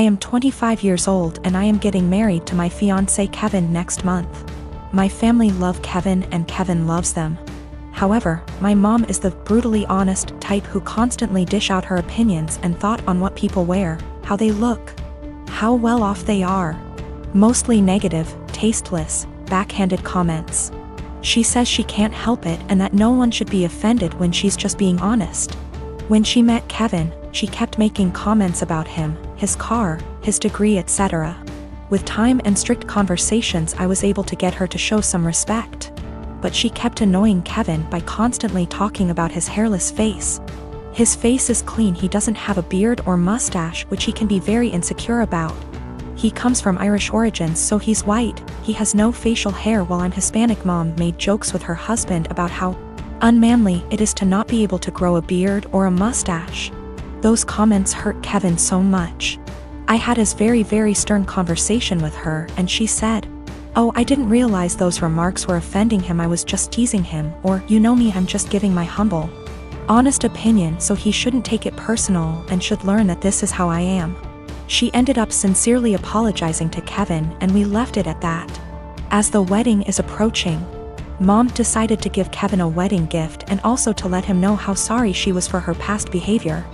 I am 25 years old and I am getting married to my fiancé Kevin next month. My family love Kevin and Kevin loves them. However, my mom is the brutally honest type who constantly dish out her opinions and thought on what people wear, how they look, how well off they are. Mostly negative, tasteless, backhanded comments. She says she can't help it and that no one should be offended when she's just being honest. When she met Kevin, she kept making comments about him, his car, his degree, etc. With time and strict conversations, I was able to get her to show some respect. But she kept annoying Kevin by constantly talking about his hairless face. His face is clean, he doesn't have a beard or mustache, which he can be very insecure about. He comes from Irish origins, so he's white, he has no facial hair, while I'm Hispanic. Mom made jokes with her husband about how unmanly it is to not be able to grow a beard or a mustache. Those comments hurt Kevin so much. I had a very stern conversation with her and she said, "Oh, I didn't realize those remarks were offending him, I was just teasing him," or, "You know me, I'm just giving my humble, honest opinion, so he shouldn't take it personal and should learn that this is how I am." She ended up sincerely apologizing to Kevin and we left it at that. As the wedding is approaching, Mom decided to give Kevin a wedding gift and also to let him know how sorry she was for her past behavior.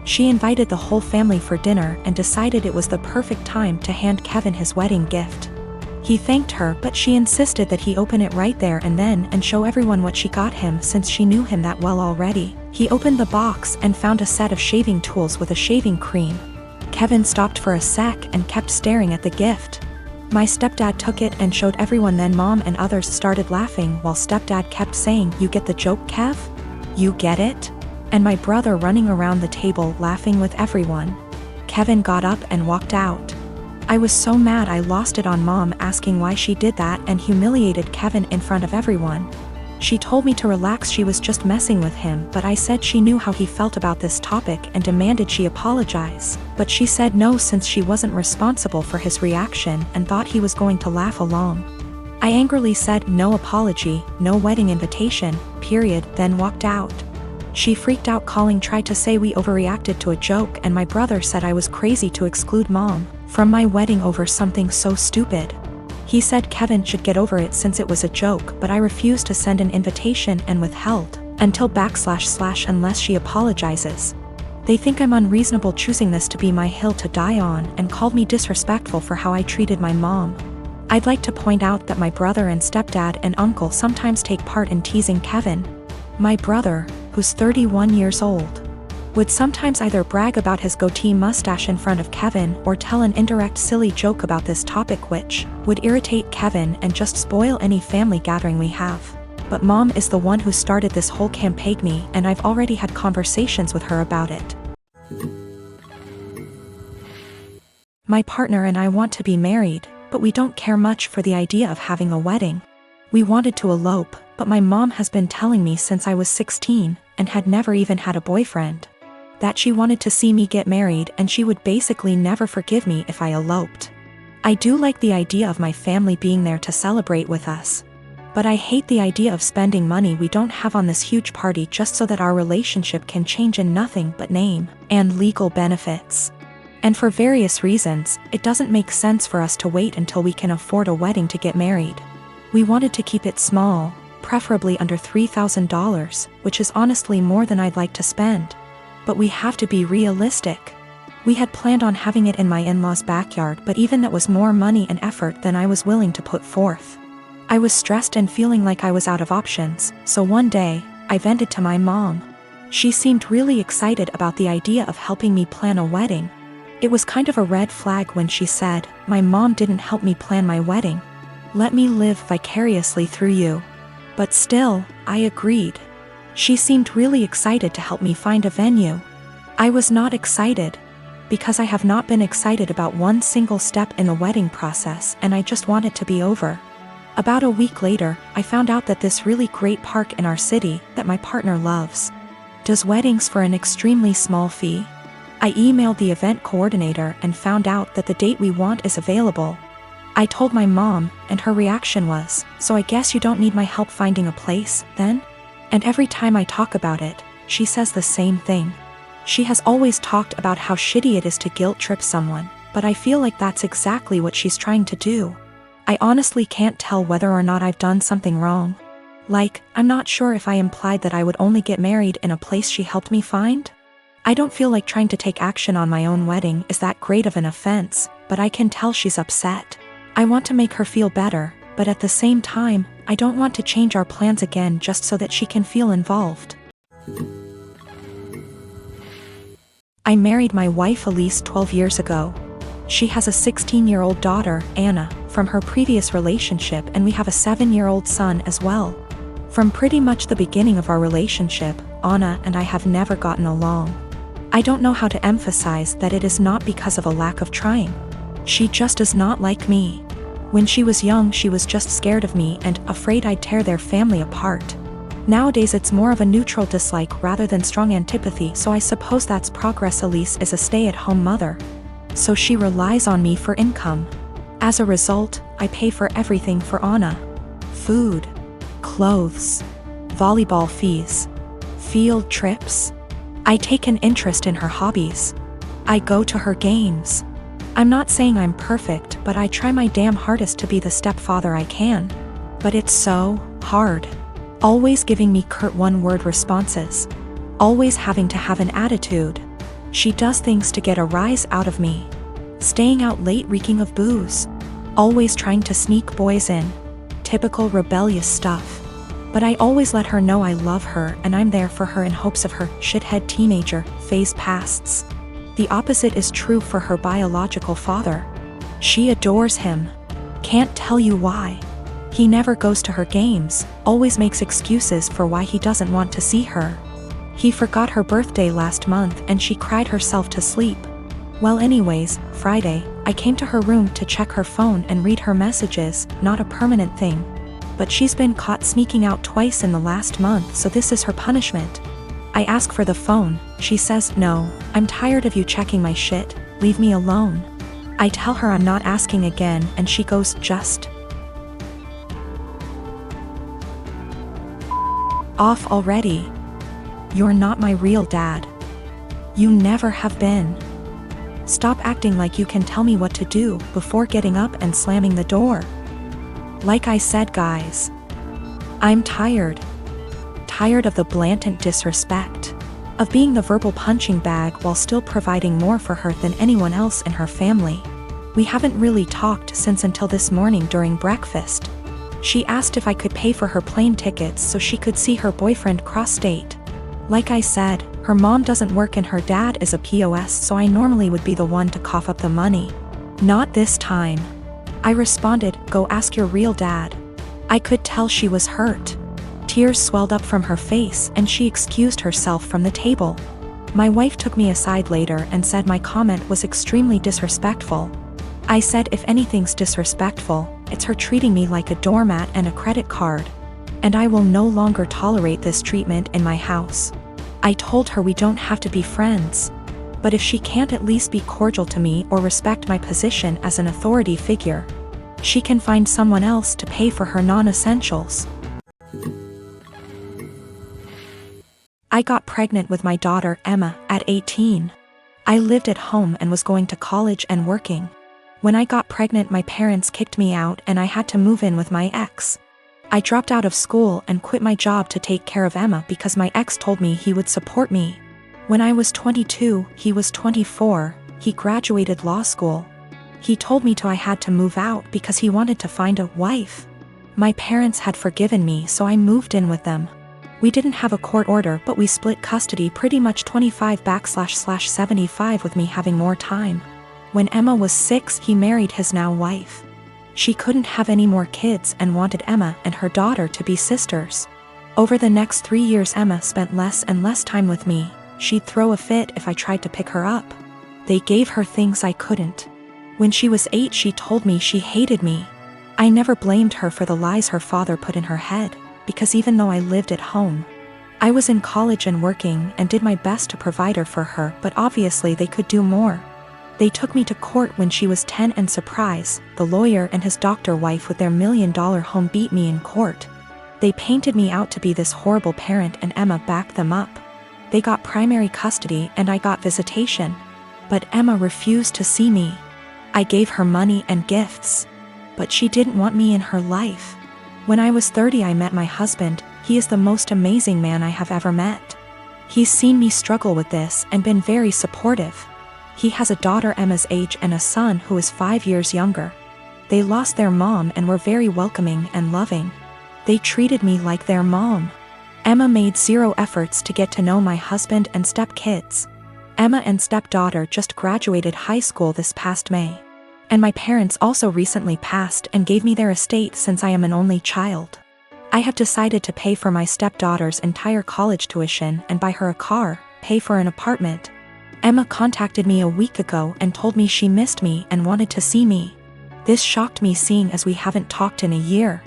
She invited the whole family for dinner and decided it was the perfect time to hand Kevin his wedding gift. He thanked her, but she insisted that he open it right there and then and show everyone what she got him since she knew him that well already. He opened the box and found a set of shaving tools with a shaving cream. Kevin stopped for a sec and kept staring at the gift. My stepdad took it and showed everyone, then Mom and others started laughing while stepdad kept saying, "You get the joke, Kev? You get it?" And my brother running around the table laughing with everyone. Kevin got up and walked out. I was so mad I lost it on Mom asking why she did that and humiliated Kevin in front of everyone. She told me to relax, she was just messing with him, but I said she knew how he felt about this topic and demanded she apologize. But she said no, since she wasn't responsible for his reaction and thought he was going to laugh along. I angrily said no apology, no wedding invitation, period, then walked out. She freaked out, tried to say we overreacted to a joke, and my brother said I was crazy to exclude Mom from my wedding over something so stupid. He said Kevin should get over it since it was a joke, but I refused to send an invitation and withheld until / unless she apologizes. They think I'm unreasonable choosing this to be my hill to die on and called me disrespectful for how I treated my mom. I'd like to point out that my brother and stepdad and uncle sometimes take part in teasing Kevin. My brother, who's 31 years old, would sometimes either brag about his goatee mustache in front of Kevin or tell an indirect silly joke about this topic, which would irritate Kevin and just spoil any family gathering we have. But Mom is the one who started this whole campaign, and I've already had conversations with her about it. My partner and I want to be married, but we don't care much for the idea of having a wedding. We wanted to elope, but my mom has been telling me since I was 16 and had never even had a boyfriend that she wanted to see me get married and she would basically never forgive me if I eloped. I do like the idea of my family being there to celebrate with us, but I hate the idea of spending money we don't have on this huge party just so that our relationship can change in nothing but name and legal benefits. And for various reasons, it doesn't make sense for us to wait until we can afford a wedding to get married. We wanted to keep it small, preferably under $3,000, which is honestly more than I'd like to spend. But we have to be realistic. We had planned on having it in my in-laws' backyard, but even that was more money and effort than I was willing to put forth. I was stressed and feeling like I was out of options, so one day, I vented to my mom. She seemed really excited about the idea of helping me plan a wedding. It was kind of a red flag when she said, "My mom didn't help me plan my wedding. Let me live vicariously through you." But still, I agreed. She seemed really excited to help me find a venue. I was not excited, because I have not been excited about one single step in the wedding process, and I just want it to be over. About a week later, I found out that this really great park in our city, that my partner loves, does weddings for an extremely small fee. I emailed the event coordinator and found out that the date we want is available. I told my mom, and her reaction was, "So I guess you don't need my help finding a place, then?" And every time I talk about it, she says the same thing. She has always talked about how shitty it is to guilt trip someone, but I feel like that's exactly what she's trying to do. I honestly can't tell whether or not I've done something wrong. Like, I'm not sure if I implied that I would only get married in a place she helped me find. I don't feel like trying to take action on my own wedding is that great of an offense, but I can tell she's upset. I want to make her feel better, but at the same time, I don't want to change our plans again just so that she can feel involved. I married my wife Elise 12 years ago. She has a 16-year-old daughter, Anna, from her previous relationship, and we have a 7-year-old son as well. From pretty much the beginning of our relationship, Anna and I have never gotten along. I don't know how to emphasize that it is not because of a lack of trying. She just does not like me. When she was young, she was just scared of me and afraid I'd tear their family apart. Nowadays it's more of a neutral dislike rather than strong antipathy, so I suppose that's progress. Elise is a stay-at-home mother, so she relies on me for income. As a result, I pay for everything for Anna. Food, clothes, volleyball fees, field trips. I take an interest in her hobbies. I go to her games. I'm not saying I'm perfect, but I try my damn hardest to be the stepfather I can. But it's so hard. Always giving me curt one-word responses. Always having to have an attitude. She does things to get a rise out of me. Staying out late reeking of booze. Always trying to sneak boys in. Typical rebellious stuff. But I always let her know I love her and I'm there for her in hopes of her shithead teenager phase passes. The opposite is true for her biological father. She adores him. Can't tell you why. He never goes to her games, always makes excuses for why he doesn't want to see her. He forgot her birthday last month and she cried herself to sleep. Well, anyways, Friday, I came to her room to check her phone and read her messages, not a permanent thing. But she's been caught sneaking out twice in the last month, so this is her punishment. I ask for the phone, she says, "No, I'm tired of you checking my shit, leave me alone." I tell her I'm not asking again and she goes, "Just off already. You're not my real dad. You never have been. Stop acting like you can tell me what to do," before getting up and slamming the door. Like I said, guys, I'm tired. Tired of the blatant disrespect. Of being the verbal punching bag while still providing more for her than anyone else in her family. We haven't really talked since until this morning during breakfast. She asked if I could pay for her plane tickets so she could see her boyfriend cross-state. Like I said, her mom doesn't work and her dad is a POS, so I normally would be the one to cough up the money. Not this time. I responded, "Go ask your real dad." I could tell she was hurt. Tears swelled up from her face and she excused herself from the table. My wife took me aside later and said my comment was extremely disrespectful. I said if anything's disrespectful, it's her treating me like a doormat and a credit card. And I will no longer tolerate this treatment in my house. I told her we don't have to be friends. But if she can't at least be cordial to me or respect my position as an authority figure, she can find someone else to pay for her non-essentials. I got pregnant with my daughter Emma at 18. I lived at home and was going to college and working. When I got pregnant, my parents kicked me out and I had to move in with my ex. I dropped out of school and quit my job to take care of Emma because my ex told me he would support me. When I was 22, he was 24, he graduated law school. He told me I had to move out because he wanted to find a wife. My parents had forgiven me, so I moved in with them. We didn't have a court order, but we split custody pretty much 25/75 with me having more time. When Emma was 6, he married his now wife. She couldn't have any more kids and wanted Emma and her daughter to be sisters. Over the next 3 years, Emma spent less and less time with me. She'd throw a fit if I tried to pick her up. They gave her things I couldn't. When she was 8, she told me she hated me. I never blamed her for the lies her father put in her head, because even though I lived at home, I was in college and working and did my best to provide her for her, but obviously they could do more. They took me to court when she was 10 and surprise, the lawyer and his doctor wife with their $1 million home beat me in court. They painted me out to be this horrible parent and Emma backed them up. They got primary custody and I got visitation. But Emma refused to see me. I gave her money and gifts. But she didn't want me in her life. When I was 30, I met my husband. He is the most amazing man I have ever met. He's seen me struggle with this and been very supportive. He has a daughter Emma's age and a son who is 5 years younger. They lost their mom and were very welcoming and loving. They treated me like their mom. Emma made zero efforts to get to know my husband and stepkids. Emma and stepdaughter just graduated high school this past May. And my parents also recently passed and gave me their estate since I am an only child. I have decided to pay for my stepdaughter's entire college tuition and buy her a car, pay for an apartment. Emma contacted me a week ago and told me she missed me and wanted to see me. This shocked me seeing as we haven't talked in a year.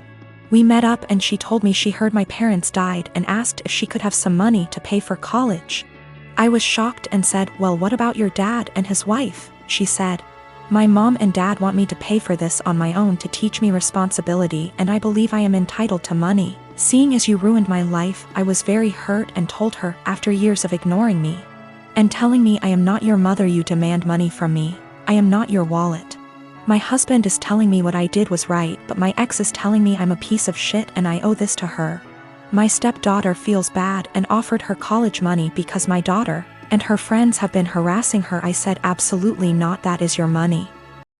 We met up and she told me she heard my parents died and asked if she could have some money to pay for college. I was shocked and said, "Well, what about your dad and his wife?" She said, "My mom and dad want me to pay for this on my own to teach me responsibility, and I believe I am entitled to money. Seeing as you ruined my life, I was very hurt and told her, after years of ignoring me and telling me I am not your mother, you demand money from me. I am not your wallet. My husband is telling me what I did was right, but my ex is telling me I'm a piece of shit and I owe this to her." My stepdaughter feels bad and offered her college money because my daughter and her friends have been harassing her. I said, "Absolutely not, that is your money.